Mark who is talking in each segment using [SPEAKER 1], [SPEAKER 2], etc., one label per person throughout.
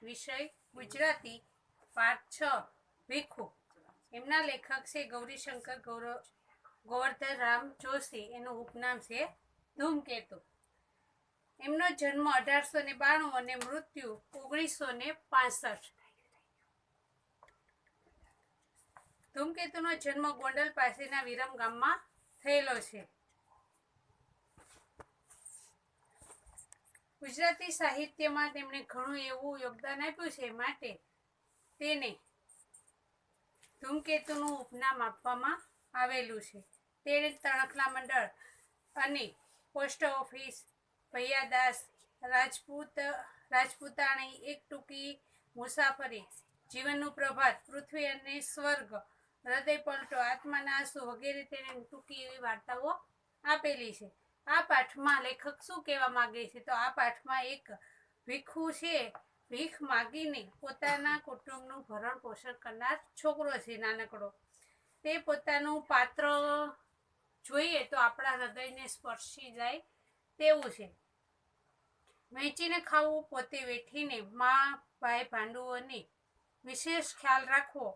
[SPEAKER 1] વિષય ગુજરાતી, પાઠ 6 ભીખુ. એમના લેખક છે ગૌરીશંકર ગોવર્ધનરામ જોશી. એનું ઉપનામ છે ધૂમકેતુ. એમનો જન્મ 1892 અને મૃત્યુ 1965. ધૂમકેતુનો જન્મ ગોંડલ પાસેના વિરમ ગામમાં થયેલો છે. ગુજરાતી સાહિત્યમાં તેમણે ઘણું એવું યોગદાન આપ્યું છે, માટે તેને ધૂમકેતુનું ઉપનામ આપવામાં આવેલું છે. તેણે તણખલા મંડળ અને પોસ્ટ ઓફિસ, ભૈયાદાસ, રાજપૂતાણી, એક ટૂંકી મુસાફરી, જીવનનું પ્રભાત, પૃથ્વી અને સ્વર્ગ, હૃદય પલટો, આત્માના આંસુ વગેરે તેણે ટૂંકી એવી વાર્તાઓ આપેલી છે. આ પાઠમાં લેખક શું કહેવા માંગે છે? તો આ પાઠમાં એક ભીખુ છે, ભીખ માગીને પોતાના કુટુંબનું ભરણ પોષણ કરનાર છોકરો છે નાનકડો. તે પોતાનું પાત્ર જોઈએ તો આપણા હૃદયને સ્પર્શી જાય તેવું છે. વહેંચીને ખાવું, પોતે વેઠીને મા ભાઈ ભાંડુઓને વિશેષ ખ્યાલ રાખવો,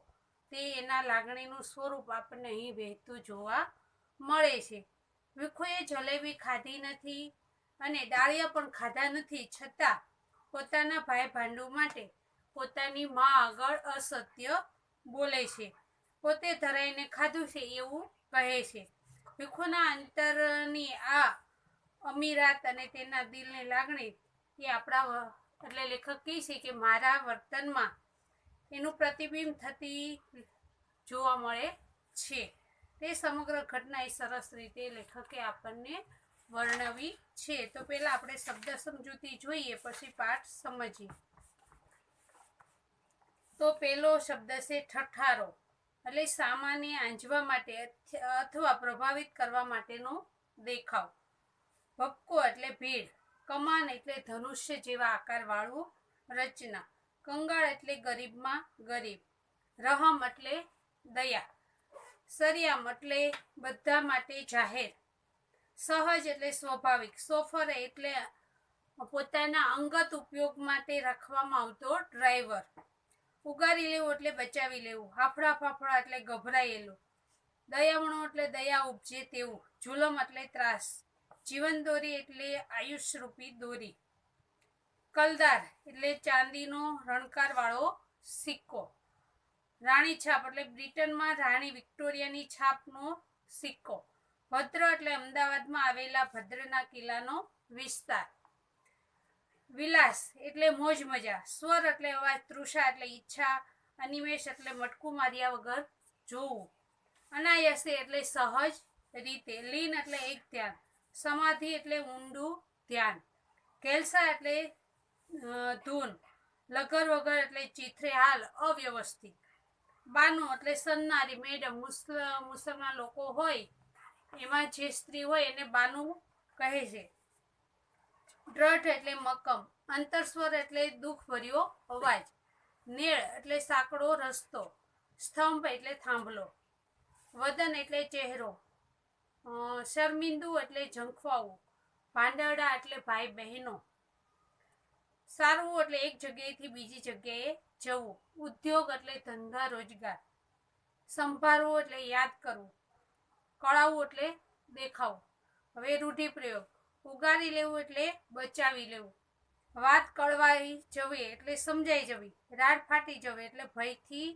[SPEAKER 1] તે એના લાગણીનું સ્વરૂપ આપણને અહીં વહેતું જોવા મળે છે. ભીખુએ જલેબી ખાધી નથી અને ડાળિયા પણ ખાધા નથી, છતાં પોતાના ભાઈ ભાંડુ માટે પોતાની મા આગળ અસત્ય બોલે છે. પોતે ધરાઈને ખાધું છે એવું કહે છે. ભીખુના અંતરની આ અમીરાત અને તેના દિલની લાગણી એ આપણા એટલે લેખક કહે છે કે મારા વર્તનમાં એનું પ્રતિબિંબ થતી જોવા મળે છે. તે સમગ્ર ઘટના એ સરસ રીતે લેખકે આપણને વર્ણવી છે. તો પહેલા આપણે શબ્દ સમજૂતી જોઈએ, પછી પાઠ સમજીએ. તો પહેલો શબ્દ છે ઠઠારો, એટલે સામાન્ય આંજવા માટે અથવા પ્રભાવિત કરવા માટેનો દેખાવ. ભપકો એટલે ભીડ. કમાન એટલે ધનુષ્ય જેવા આકારવાળું રચના. કંગાળ એટલે ગરીબમાં ગરીબ. રહમ એટલે દયા. સરિયામ એટલે બધા માટે જાહેર. સહજ એટલે સ્વાભાવિક. સોફર એટલે પોતાના અંગત ઉપયોગ માટે રાખવામાં આવતો ડ્રાઈવર. ઉગારી લેવું એટલે બચાવી લેવું. હાફળા ફાફડા એટલે ગભરાયેલું. દયામણું એટલે દયા ઉપજે તેવું. જુલમ એટલે ત્રાસ. જીવન દોરી એટલે આયુષ્યરૂપી દોરી. કલદાર એટલે ચાંદીનો રણકાર વાળો સિક્કો. રાણી છાપ એટલે બ્રિટનમાં રાણી વિક્ટોરિયાની છાપનો સિક્કો. ભદ્ર એટલે અમદાવાદમાં આવેલા ભદ્રના કિલ્લાનો વિસ્તાર. વિલાસ એટલે મોજ મજા. સ્વર એટલે અવાજ. તૃષા એટલે ઈચ્છા. અનિમેષ એટલે મટકું માર્યા વગર જોવું. અનાયાસે એટલે સહજ રીતે. લીન એટલે એક ધ્યાન. સમાધિ એટલે ઊંડું ધ્યાન. ઘેલસા એટલે ધૂન. લગર વગર એટલે ચીથરે હાલ, અવ્યવસ્થિત. બાનો એટલે સન્નારી, મેડમ. મુસલમાન લોકો હોય એમાં જે સ્ત્રી હોય એને બાનું કહે છે. દ્રઢ એટલે મક્કમ. અંતરસ્વર એટલે દુઃખ ભર્યો અવાજ. નેળ એટલે સાંકડો રસ્તો. સ્તંભ એટલે થાંભલો. વદન એટલે ચહેરો. શર્મિંદુ એટલે ઝંખવાવું. ભાંડરડા એટલે ભાઈ બહેનો. સારવું એટલે એક જગ્યાએથી બીજી જગ્યાએ જવું. ઉદ્યોગ એટલે ધંધા રોજગાર. સંભાળવું એટલે યાદ કરવું. કળાવવું એટલે દેખાવું. હવે રૂઢિપ્રયોગ. ઉગારી લેવું એટલે બચાવી લેવું. વાત કળવાઈ જવી એટલે સમજાઈ જવી. રાડ ફાટી જવી એટલે ભયથી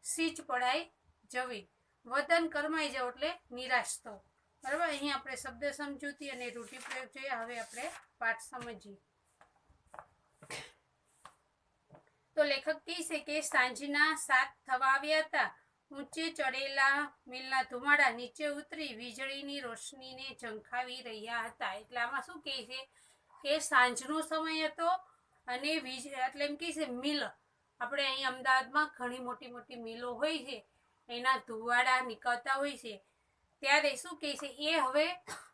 [SPEAKER 1] સીચ પડાઈ જવી. વદન કરમાઈ જવું એટલે નિરાશ થવું. બરાબર, અહીં આપણે શબ્દ સમજૂતી અને રૂઢિપ્રયોગ જોઈએ. હવે આપણે પાઠ સમજીએ. તો લેખક કહે છે કે સાંજના 7 થવા આવ્યા હતા. ઊંચે ચડેલા મિલના ધુમાડા નીચે ઉતરી વીજળીની રોશનીને ઝંખાવી રહ્યા હતા. એટલે આમાં શું કહે છે કે સાંજનો સમય હતો અને વીજ એટલે એમ કહે છે મિલ. આપણે અહીં અમદાવાદમાં ઘણી મોટી મોટી મિલો હોય છે, એના ધુવાડા નીકળતા હોય છે. ત્યારે શું કહે છે એ હવે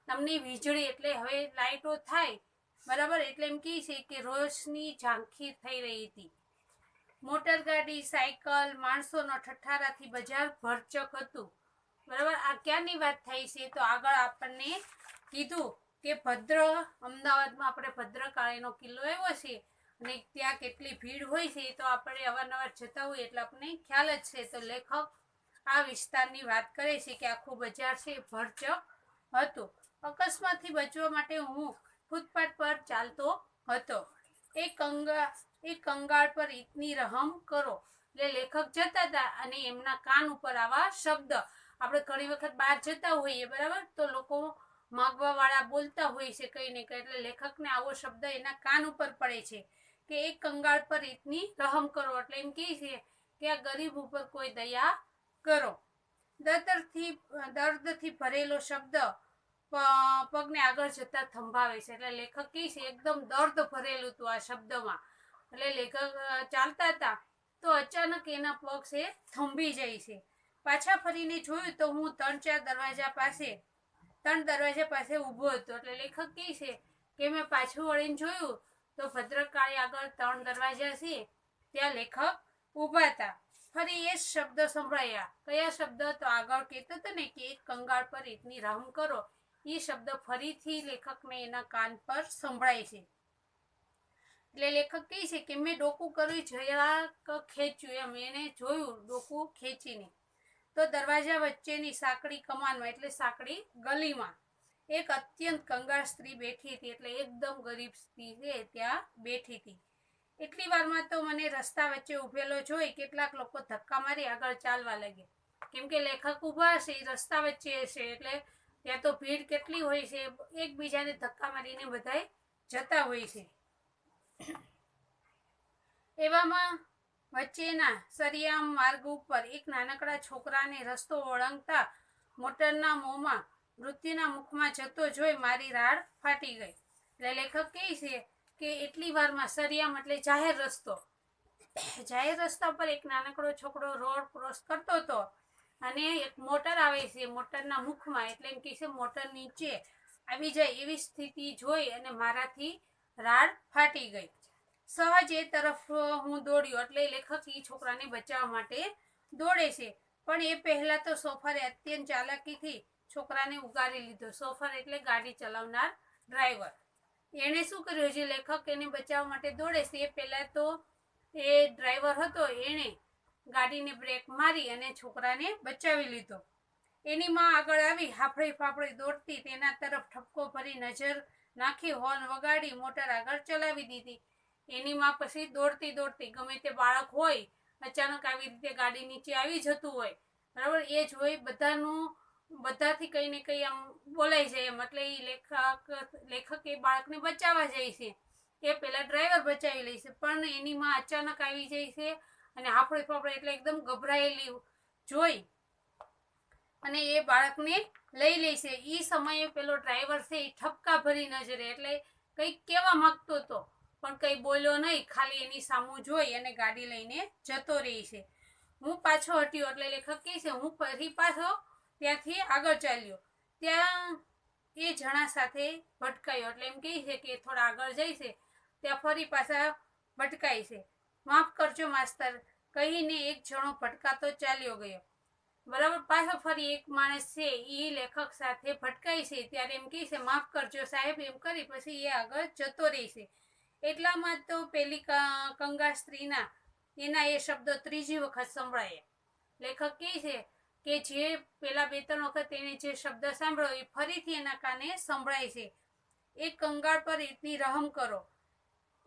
[SPEAKER 1] તમને વીજળી એટલે હવે લાઇટો થાય, બરાબર, એટલે એમ કહે છે કે રોશની ઝાંખી થઈ રહી હતી. મોટર ગાડી, સાયકલ, માણસોના ઠઠ્ઠારાથી બજાર ભરચક હતું. બરાબર, આ ક્યાંની વાત થઈ છે? તો આગળ આપણને કીધું કે અમદાવાદમાં આપણે ભદ્રકાળીનો કિલ્લો આવ્યો છે અને ત્યાં કેટલી ભીડ હોય છે એ તો આપણે અવારનવાર જતા હોઈએ એટલે આપણને ખ્યાલ જ છે. તો લેખક આ વિસ્તારની વાત કરે છે કે આખું બજાર છે ભરચક હતું. અકસ્માતથી બચવા માટે હું ફૂટપાથ પર ચાલતો હતો. એ કંગાળ પર ઈતની રહમ કરો. એટલે લેખક જતા હતા અને એમના કાન ઉપર આવા શબ્દ, આપણે ઘણી વખત બહાર જતા હોઈએ બરાબર, તો લોકો માગવા વાળા બોલતા હોય છે કઈ ને કઈ, એટલે લેખકને આવો શબ્દ એના કાન ઉપર પડે છે કે એક કંગાળ પર ઈતની રહમ કરો. એટલે એમ કહે છે કે આ ગરીબ ઉપર કોઈ દયા કરો. દર્દથી ભરેલો શબ્દ પગને આગળ જતા થંભાવે છે. એટલે લેખક કહે છે એકદમ દર્દ ભરેલું હતું આ શબ્દમાં. એટલે લેખક ચાલતા હતા તો અચાનક એના પગ છે થંભી જાય છે. પાછા ફરીને જોયું તો હું 3 દરવાજા પાસે ઊભો હતો. એટલે લેખક કહે છે કે મેં પાછું વળીને જોયું તો ભદ્રકાળી આગળ 3 દરવાજા છે, ત્યાં લેખક ઊભા હતા. ફરી એ જ શબ્દ સંભળાયા. કયા શબ્દ? તો આગળ કહેતો હતો ને કે એક કંગાળ પર ઈતની રહમ કરો, એ શબ્દ ફરીથી લેખકને એના કાન પર સંભળાય છે. એટલે લેખક કહે છે કે મેં ડોકું કર્યું, જરાક ખેંચ્યું, એમ એને જોયું ડોકું ખેંચીને, તો દરવાજા વચ્ચેની સાંકડી કમાનમાં એટલે સાંકડી ગલીમાં એક અત્યંત કંગાળ સ્ત્રી બેઠી હતી. એટલે એકદમ ગરીબ સ્ત્રી છે ત્યાં બેઠી હતી. એટલી વારમાં તો મને રસ્તા વચ્ચે ઊભેલો જોઈ કેટલાક લોકો ધક્કા મારી આગળ ચાલવા લાગે. કેમ કે લેખક ઊભા હશે એ રસ્તા વચ્ચે હશે એટલે ત્યાં તો ભીડ કેટલી હોય છે, એકબીજાને ધક્કા મારીને બધાય જતા હોય છે. એવામાં વચ્ચેના સરિયામ માર્ગ ઉપર એક નાનકડા છોકરાને રસ્તો ઓળંગતા મોટરના મોંમાં મૃત્યુના મુખમાં જતો જોઈ મારી રાડ ફાટી ગઈ. એટલે લેખક કહે છે કે એટલી વારમાં સરિયામ એટલે જાહેર રસ્તા પર એક નાનકડો છોકરો રોડ ક્રોસ કરતો હતો અને એક મોટર આવે છે મોટરના મુખમાં, એટલે એમ કહે છે મોટર નીચે આવી જાય એવી સ્થિતિ જોઈ અને મારાથી રાડ ફાટી ગઈ. સહજ એ તરફ હું દોડ્યો. એટલે લેખક એ છોકરાને બચાવવા માટે દોડે છે, પણ એ પહેલા તો સોફરે અત્યંત ચાલાકીથી છોકરાને ઉગારી લીધો. સોફર એટલે ગાડી ચલાવનાર ડ્રાઈવર. એણે શું કર્યું? જે લેખક એને બચાવવા માટે દોડે છે એ પહેલા તો એ ડ્રાઈવર હતો, એણે ગાડીને બ્રેક મારી અને છોકરાને બચાવી લીધો. એની માં આગળ આવી હાફળી ફાફળી દોડતી તેના તરફ ઠપકો ભરી નજર નાખી હોર્ન વગાડી મોટર આગળ ચલાવી દીધી. એની માં પછી દોડતી ગમે તે બાળક હોય અચાનક આવી રીતે ગાડી નીચે આવી જતું હોય બરાબર, એ જોઈ બધાથી કઈ ને કઈ આમ બોલાઈ જાય એમ. એટલે એ લેખક એ બાળકને બચાવવા જાય છે. એ પેલા ડ્રાઈવર બચાવી લે છે, પણ એની માં અચાનક આવી જાય છે અને હાફળી ફાફળી એટલે એકદમ ગભરાયેલી જોઈ અને એ બાળકને લઈ લે છે. એ સમયે પેલો ડ્રાઈવર છે એ ઠપકા ભરી નજરે, એટલે કંઈક કહેવા માંગતો હતો પણ કંઈ બોલ્યો નહીં, ખાલી એની સામું જોઈ અને ગાડી લઈને જતો રહી છે. હું પાછો હટ્યો. એટલે લેખક કહે છે હું ફરી પાછો ત્યાંથી આગળ ચાલ્યો. ત્યાં એ જણા સાથે ભટકાયો. એટલે એમ કહે છે કે થોડા આગળ જાય છે ત્યાં ફરી પાછા ભટકાય છે. માફ કરજો માસ્તર કહીને એક જણો ભટકાતો ચાલ્યો ગયો. બરાબર, પાછો ફરી એક માણસ છે એ લેખક સાથે ભટકાય છે ત્યારે એમ કહે છે માફ કરજો સાહેબ, એમ કરી પછી એ આગળ જતો રહે છે. એટલામાં તો પેલી કંગાળ સ્ત્રીના એના એ શબ્દો ત્રીજી વખત સંભળાયા. લેખક કહે છે કે જે પેલા 2-3 વખત એને જે શબ્દ સાંભળ્યો એ ફરીથી એના કાને સંભળાય છે. એક કંગાળ પર ઈતની રહમ કરો.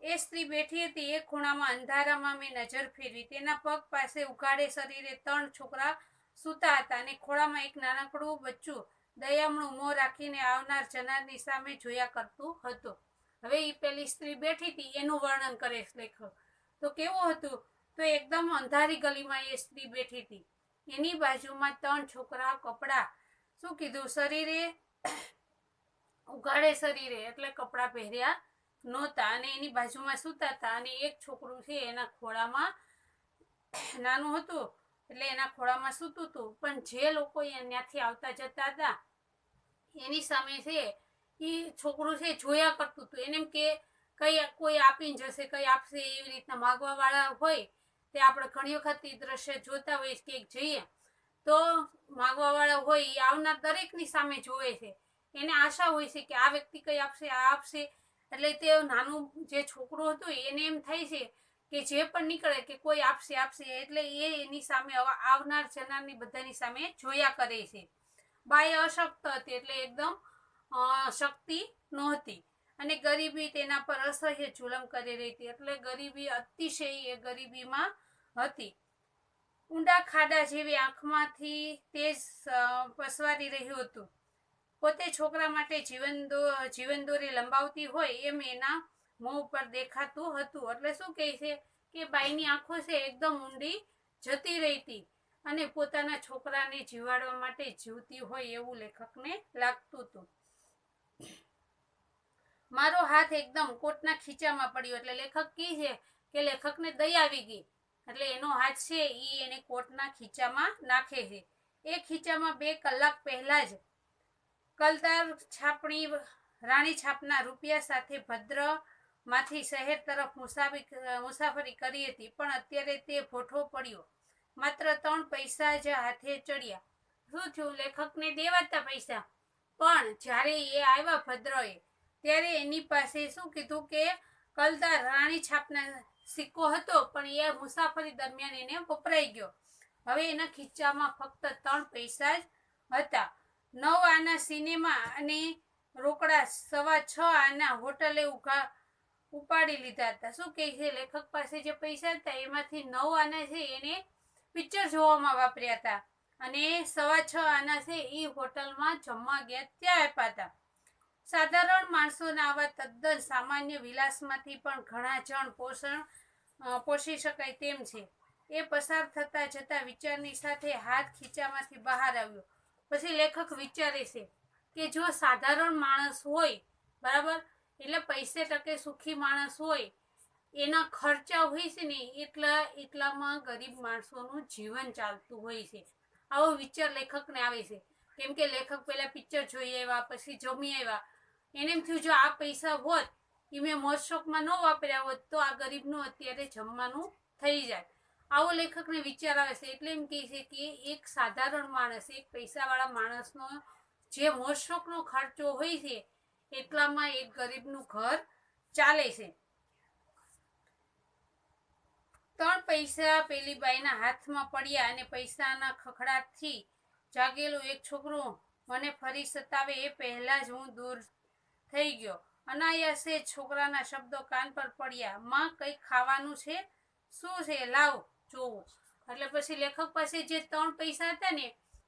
[SPEAKER 1] એ સ્ત્રી બેઠી હતી એક ખૂણામાં. અંધારામાં મેં નજર ફેરવી. તેના પગ પાસે ઉઘાડે શરીરે 3 છોકરા સૂતા હતા અને ખોળામાં એક નાનકડું બચ્ચું દયામણું મોં રાખીને આવનાર જનારની સામે જોયા કરતું હતું. હવે એ પેલી સ્ત્રી બેઠી હતી એનું વર્ણન કરે છે લેખક. તો કેવું હતું? તો એકદમ અંધારી ગલીમાં એ સ્ત્રી બેઠી હતી. એની બાજુમાં 3 છોકરા કપડા શું કીધું શરીરે ઉઘાડે શરીરે એટલે કપડા પહેર્યા નહોતા અને એની બાજુમાં સૂતા હતા અને એક છોકરું છે એના ખોળામાં નાનું હતું એટલે એના ખોળામાં સૂતું હતું. પણ જે લોકો ત્યાંથી આવતા જતા હતા એની સામે છે એ છોકરું છે જોયા કરતું હતું. એને એમ કે કોઈ આપીને જશે, કઈ આપશે, એવી રીતના માગવા વાળા હોય તે આપણે ઘણી વખત એ દ્રશ્ય જોતા હોઈએ કે જઈએ તો માગવા વાળા હોય એ આવનાર દરેકની સામે જોવે છે. એને આશા હોય છે કે આ વ્યક્તિ કઈ આપશે, આ આપશે, એટલે તે નાનું જે છોકરું હતું એને એમ થાય છે કે જે પણ નીકળે કે કોઈ આપશે આપશે, એટલે એ એની સામે આવનાર જનારની બધાની સામે જોયા કરે છે. બાઈ અશક્ત હતી એટલે એકદમ શક્તિ નહોતી, અને ગરીબી તેના પર અસહ્ય જુલમ કરી રહી હતી, એટલે ગરીબી અતિશય એ ગરીબીમાં હતી. ઊંડા ખાડા જેવી આંખમાંથી તેજ પસવારી રહ્યું હતું. પોતે છોકરા માટે જીવન દોરી લંબાવતી હોય એમ એના મોં ઉપર દેખાતું હતું. એટલે શું કહે છે કે બાઈની આંખો છે એકદમ ઊંડી જતી રહી હતી, અને પોતાના છોકરાને જીવાડવા માટે જીવતી હોય એવું લેખકને લાગતું હતું. મારો હાથ એકદમ કોટના ખીચામાં પડ્યો, એટલે લેખક કહે છે કે લેખકને દયા આવી ગઈ, એટલે એનો હાથ છે એ એને કોટના ખીચામાં નાખે છે. એ ખીચામાં 2 કલાક પહેલા જ કલદાર છાપણી રાણી છાપના રૂપિયા સાથે ભદ્રમાંથી શહેર તરફ મુસાફરી કરી હતી, પણ અત્યારે તે ભોઠો પડ્યો. માત્ર 3 પૈસા જ હાથે ચડ્યા. શું થયું? લેખકને દેવાતા પૈસા, પણ જ્યારે એ આવ્યા ભદ્રએ ત્યારે એની પાસે શું કીધું કે કલદાર રાણી છાપના સિક્કો હતો, પણ એ મુસાફરી દરમિયાન એને વપરાઈ ગયો. હવે એના ખીચામાં ફક્ત 3 પૈસા જ હતા. 9 આના સિનેમા અને રોકડા 6.25 આના હોટલે ઉપાડી લીધા હતા. શું કહે છે? લેખક પાસે જે પૈસા હતા એમાંથી 9 આના છે એને પિક્ચર જોવામાં વાપર્યા હતા, અને 6.25 આના છે એ હોટલમાં જમવા ગયા ત્યાં આપ્યા હતા. સાધારણ માણસોના આવા તદ્દન સામાન્ય વિલાસમાંથી પણ ઘણા જણ પોષી શકાય તેમ છે. એ પસાર થતા જતા વિચારની સાથે હાથ ખીચામાંથી બહાર આવ્યો. પછી લેખક વિચારે છે કે જો સાધારણ માણસ હોય, બરાબર, એટલે પૈસે ટકે સુખી માણસ હોય, એના ખર્ચા હોય છે ને એટલામાં ગરીબ માણસોનું જીવન ચાલતું હોય છે. આવો વિચાર લેખકને આવે છે, કેમ કે લેખક પહેલા પિક્ચર જોઈ આવ્યા, પછી જમી આવ્યા. એને એમ થયું જો આ પૈસા હોત એ મેં મોજ શોખમાં ન વાપર્યા હોત તો આ ગરીબનું અત્યારે જમવાનું થઈ જાય. આવો લેખકને વિચાર આવે છે. એટલે એમ કહે છે કે એક સાધારણ માણસ, એક પૈસાવાળા માણસનો જે મોજ શોખનો ખર્ચો હોય છે એટલામાં એક ગરીબનું ઘર ચાલે છે. 3 પૈસા પેલી બાઈના હાથમાં પડ્યા, અને પૈસાના ખખડાટથી જાગેલું એક છોકરું મને ફરી સતાવે એ પહેલા જ હું દૂર થઈ ગયો. અનાયાસે છોકરાના શબ્દો કાન પર પડ્યા. માં, કંઈક ખાવાનું છે? શું છે? લાવ જોવું. એટલે પછી લેખક પાસે જે 3 પૈસા હતા ને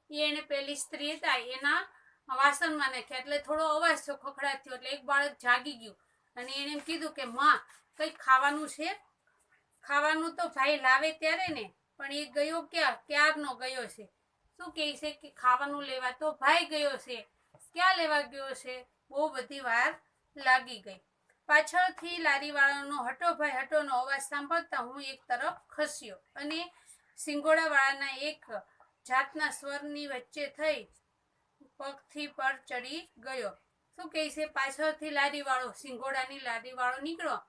[SPEAKER 1] એ એને પેલી સ્ત્રી હતા એના વાસણમાં નાખ્યા, એટલે થોડો અવાજ થયો, ખખડાટ થયો, એટલે એક બાળક જાગી ગયું, અને એને એમ કીધું કે માં, કંઈક ખાવાનું છે? ખાવાનું તો ભાઈ લાવે ત્યારે ને, પણ એ ગયો ક્યારનો ગયો છે. શું કહે છે કે ખાવાનું લેવા તો ભાઈ ગયો છે. ક્યાં લેવા ગયો છે? બહુ બધી વાર લાગી ગઈ. પાછળથી લારીવાળાનો હટો ભાઈ હટોનો અવાજ સાંભળતા હું એક તરફ ખસ્યો, અને સિંગોડાવાળાના એક જાતના સ્વરની વચ્ચે થઈ પગથી પર ચડી ગયો. શું કહે છે? પાછળથી લારીવાળો, સિંગોડાની લારીવાળો નીકળ્યો.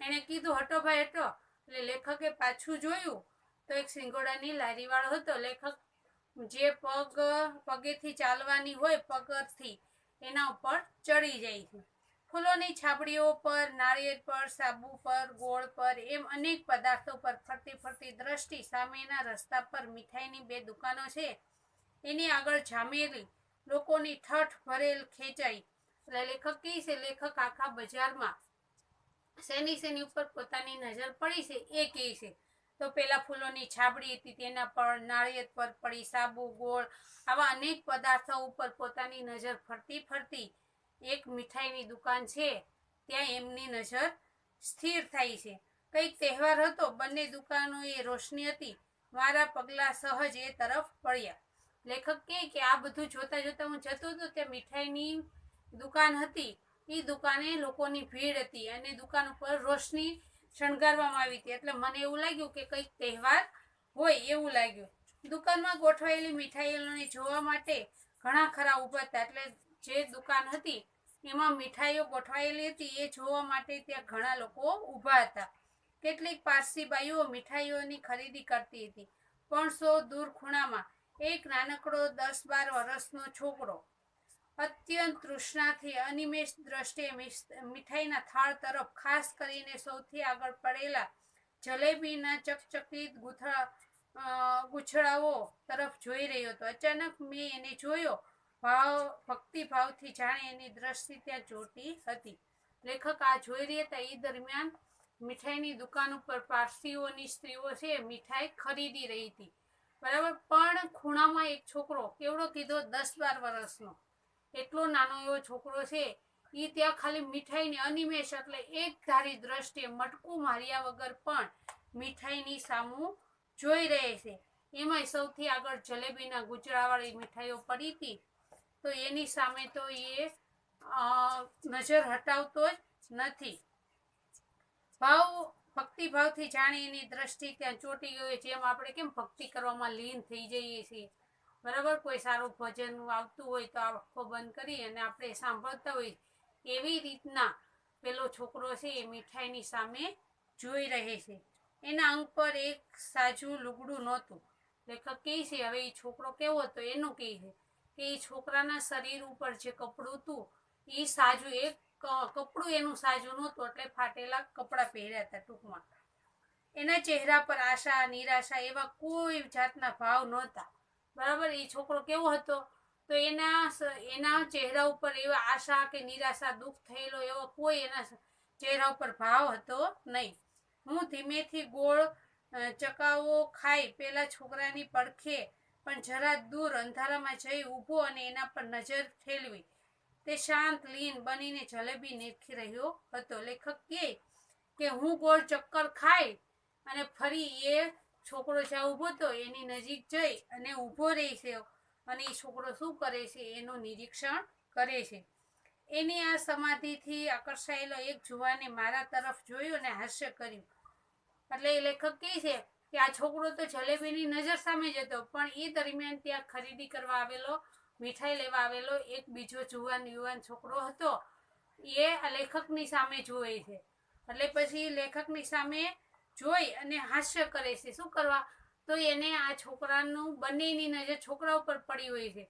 [SPEAKER 1] એણે કીધું હટો ભાઈ હટો. એટલે લેખકે પાછું જોયું તો એક સિંગોડાની લારીવાળો હતો. લેખક જે પગેથી ચાલવાની હોય, પગથી એના ઉપર ચડી જાય છે. ફૂલોની છાબડીઓ પર, નાળિયેર પર, સાબુ પર, ગોળ પર, એમ અનેક પદાર્થો પર ફરતી ફરતી દ્રષ્ટિ સામેના રસ્તા પર મીઠાઈની 2 દુકાનો છે એની આગળ જામેલી લોકોની ઠઠ ભરેલ ખેંચાઈ. એટલે લેખક કહે છે, લેખક આખા બજારમાં શેની ઉપર પોતાની નજર પડી છે એ કહે છે. તો પેલા ફૂલોની છાબડી હતી તેના પર, નાળિયેર પર પડી, સાબુ, ગોળ, આવા અનેક પદાર્થો ઉપર પોતાની નજર ફરતી ફરતી એક મીઠાઈની દુકાન છે ત્યાં એમની નજર સ્થિર થાય છે. કંઈક તહેવાર હતો, બંને દુકાનોએ રોશની હતી. મારા પગલાં સહજ એ તરફ પડ્યા. લેખક કહે કે આ બધું જોતા જોતા હું જતો હતો ત્યાં મીઠાઈની દુકાન હતી. એ દુકાને લોકોની ભીડ હતી, અને દુકાન ઉપર રોશની શણગારવામાં આવી હતી, એટલે મને એવું લાગ્યું કે કંઈક તહેવાર હોય એવું લાગ્યું. દુકાનમાં ગોઠવાયેલી મીઠાઈઓને જોવા માટે ઘણા ખરા ઊભા હતા. એટલે જે દુકાન હતી એમાં મીઠાઈઓ ગોઠવાયેલી હતી એ જોવા માટે ત્યાં ઘણા લોકો ઊભા હતા. કેટલીક પારસી બાઈઓ મીઠાઈઓની ખરીદી કરતી હતી, પણ 100 દૂર ખૂણામાં એક નાનકડો 10-12 વર્ષનો છોકરો અત્યંત તૃષ્ણાથી અનિમેષ દ્રષ્ટિએ મીઠાઈના થાળ તરફ, ખાસ કરીને સૌથી આગળ પડેલા જલેબીના ચકચકિત ગૂંછળાઓ તરફ જોઈ રહ્યો હતો. અચાનક મેં એને જોયો. ભક્તિભાવથી જાણે એની દ્રષ્ટિ ત્યાં ચોંટી હતી. લેખક આ જોઈ રહ્યા હતા એ દરમિયાન મીઠાઈની દુકાન ઉપર પારસીઓની સ્ત્રીઓ છે મીઠાઈ ખરીદી રહી હતી. બરાબર. પણ ખૂણામાં એક છોકરો, કેવડો કીધો, 10-12 વર્ષનો, એટલો નાનો એવો છોકરો છે, એ ત્યાં ખાલી મીઠાઈની અનિમેષ એટલે એક ધારી દ્રષ્ટિએ મટકું માર્યા વગર પણ મીઠાઈની સામું જોઈ રહે છે. એમાંય સૌથી આગળ જલેબીના ગુચરાવાળી મીઠાઈઓ પડી હતી, તો એની સામે તો એ નજર હટાવતો જ નથી. ભક્તિભાવથી જાણે એની દ્રષ્ટિ ત્યાં ચોંટી ગઈ. જેમ આપણે કેમ ભક્તિ કરવામાં લીન થઈ જઈએ છીએ, બરાબર. કોઈ સારું ભજન આવતું હોય તો આંખો બંધ કરી અને આપણે સાંભળતા હોય, એવી રીતના પેલો છોકરો છે એ મીઠાઈની સામે જોઈ રહે છે. એના અંગ પર એક સાજું લુગડું નહોતું. લેખક કહે છે, હવે એ છોકરો કેવો હતો એનું કહે છે કે એ છોકરાના શરીર ઉપર જે કપડું હતું એ સાજું, એક કપડું એનું સાજું નહોતું, એટલે ફાટેલા કપડાં પહેર્યા હતા ટૂંકમાં. એના ચહેરા પર આશા, નિરાશા એવા કોઈ જાતના ભાવ નહોતા. બરાબર. એ છોકરો કેવો હતો, તો એના ચહેરા ઉપર એવા આશા કે નિરાશા, દુઃખ થયેલો એવો કોઈ એના ચહેરા ઉપર ભાવ હતો નહીં. હું ધીમેથી ગોળ ચકાવો ખાઈ પેલા છોકરાની પડખે પણ જરા દૂર અંધારામાં જઈ ઊભો અને એના પર નજર ઠેલવી. તે શાંત લીન બનીને જલેબી નીરખી રહ્યો હતો. લેખક કહે કે હું ગોળ ચક્કર ખાઈ અને ફરી એ છોકરો જ્યાં ઊભો હતો એની નજીક જઈ અને ઊભો રહે છે અને એ છોકરો શું કરે છે એનું નિરીક્ષણ કરે છે. એની આ સમાધિથી આકર્ષાયેલો એક જુવાને મારા તરફ જોયું અને હાસ્ય કર્યું. એટલે એ લેખક કહે છે કે આ છોકરો તો જલેબીની નજર સામે જ હતો, પણ એ દરમિયાન ત્યાં ખરીદી કરવા આવેલો, મીઠાઈ લેવા આવેલો એક બીજો યુવાન છોકરો હતો. એ આ લેખકની સામે જોવે છે. એટલે પછી લેખકની સામે જોઈ અને હાસ્ય કરે છે. શું કરવા, તો એને આ છોકરાનું બંનેની નજર છોકરા ઉપર પડી હોય છે.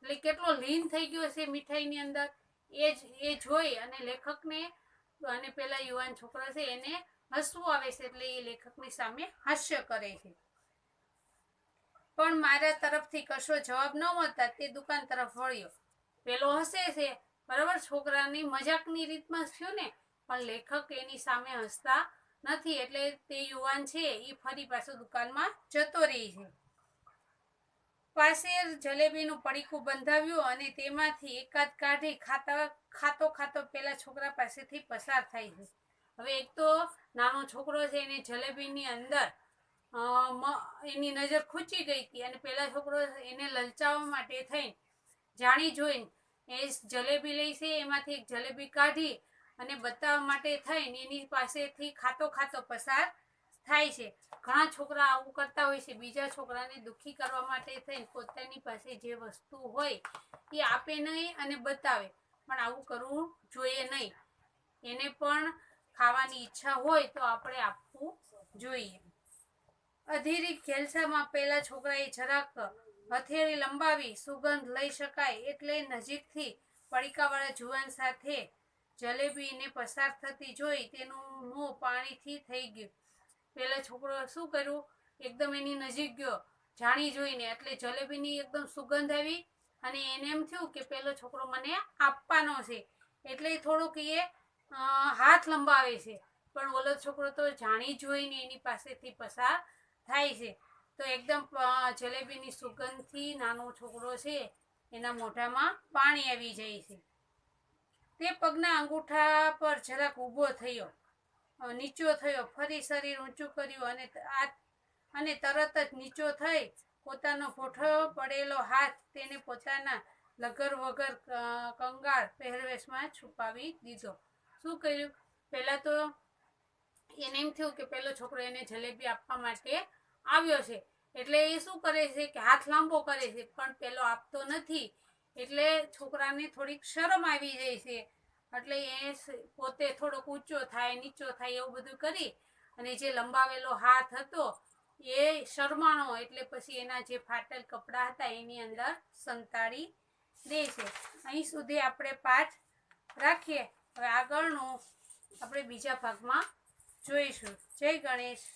[SPEAKER 1] એટલે કેટલો લીન થઈ ગયો છે મીઠાઈની અંદર એ જોઈ અને લેખકને અને પેલા યુવાન છોકરા છે એને હસવું આવે છે. એટલે એ લેખકની સામે હાસ્ય કરે છે. પણ મારા તરફથી કશો જવાબ ન મળતા તે દુકાન તરફ વળ્યો. પેલો હસે છે, બરાબર, છોકરાની મજાકની રીતમાં થયું ને, પણ લેખક એની સામે હસતા નથી. એટલે તે યુવાન છે એ ફરી પાછો દુકાનમાં જતો રહે છે. પાસે જલેબીનું પડીકું બંધાવ્યું અને તેમાંથી એકાદ કાઢી ખાતો પેલા છોકરા પાસેથી પસાર થાય છે. હવે એક તો નાનો છોકરો છે એને જલેબીની અંદર એની નજર ખૂંચી ગઈ હતી અને પેલા છોકરો એને લલચાવવા માટે થઈને જાણી જોઈને એ જલેબી લે છે, એમાંથી એક જલેબી કાઢી અને બતાવવા માટે થઈને એની પાસેથી ખાતો પસાર થાય છે. ઘણા છોકરા આવું કરતા હોય છે, બીજા છોકરાને દુઃખી કરવા માટે થઈને પોતાની પાસે જે વસ્તુ હોય એ આપે નહીં અને બતાવે, પણ આવું કરવું જોઈએ નહીં. એને પણ ખાવાની ઈચ્છા હોય તો આપણે આપવું જોઈએ. અધીરી ઘેલસામાં પેલા છોકરાએ જરાક હથેળી લંબાવી સુગંધ લઈ શકાય એટલે નજીકથી પડીકાવાળા જુવાન સાથે જલેબીને પસાર થતી જોઈ તેનું મોં પાણીથી થઈ ગયું. પેલા છોકરો શું કર્યું, એકદમ એની નજીક ગયો જાણી જોઈને, એટલે જલેબીની એકદમ સુગંધ આવી અને એને એમ થયું કે પેલો છોકરો મને આપવાનો છે, એટલે થોડુંક એ હાથ લંબાવે છે. પણ ઓલો છોકરો તો જાણી જોઈને એની પાસેથી પસાર થાય છે. તો એકદમ જલેબીની સુગંધથી નાનો છોકરો છે એના મોઢામાં પાણી આવી જાય છે. તે પગના અંગૂઠા પર જરાક ઊભો થયો, નીચો થયો, ફરી શરીર ઊંચું કર્યું અને તરત જ નીચો થઈ પોતાનો ભોઠો પડેલો હાથ તેને પોતાના લગર વગર કંગાળ પહેરવેશમાં છુપાવી દીધો. શું કર્યું, પહેલા તો એને એમ થયું કે પેલો છોકરો એને જલેબી આપવા માટે આવ્યો છે, એટલે એ શું કરે છે કે હાથ લાંબો કરે છે, પણ પેલો આપતો નથી. એટલે છોકરાને થોડીક શરમ આવી જાય છે. એટલે એ પોતે થોડોક ઊંચો થાય, નીચો થાય, એવું બધું કરી અને જે લંબાવેલો હાથ હતો એ શરમાણો, એટલે પછી એના જે ફાટેલ કપડાં હતા એની અંદર સંતાડી દે છે. અહીં સુધી આપણે પાઠ રાખીએ. હવે આગળનું આપણે બીજા ભાગમાં જોઈશું. જય ગણેશ.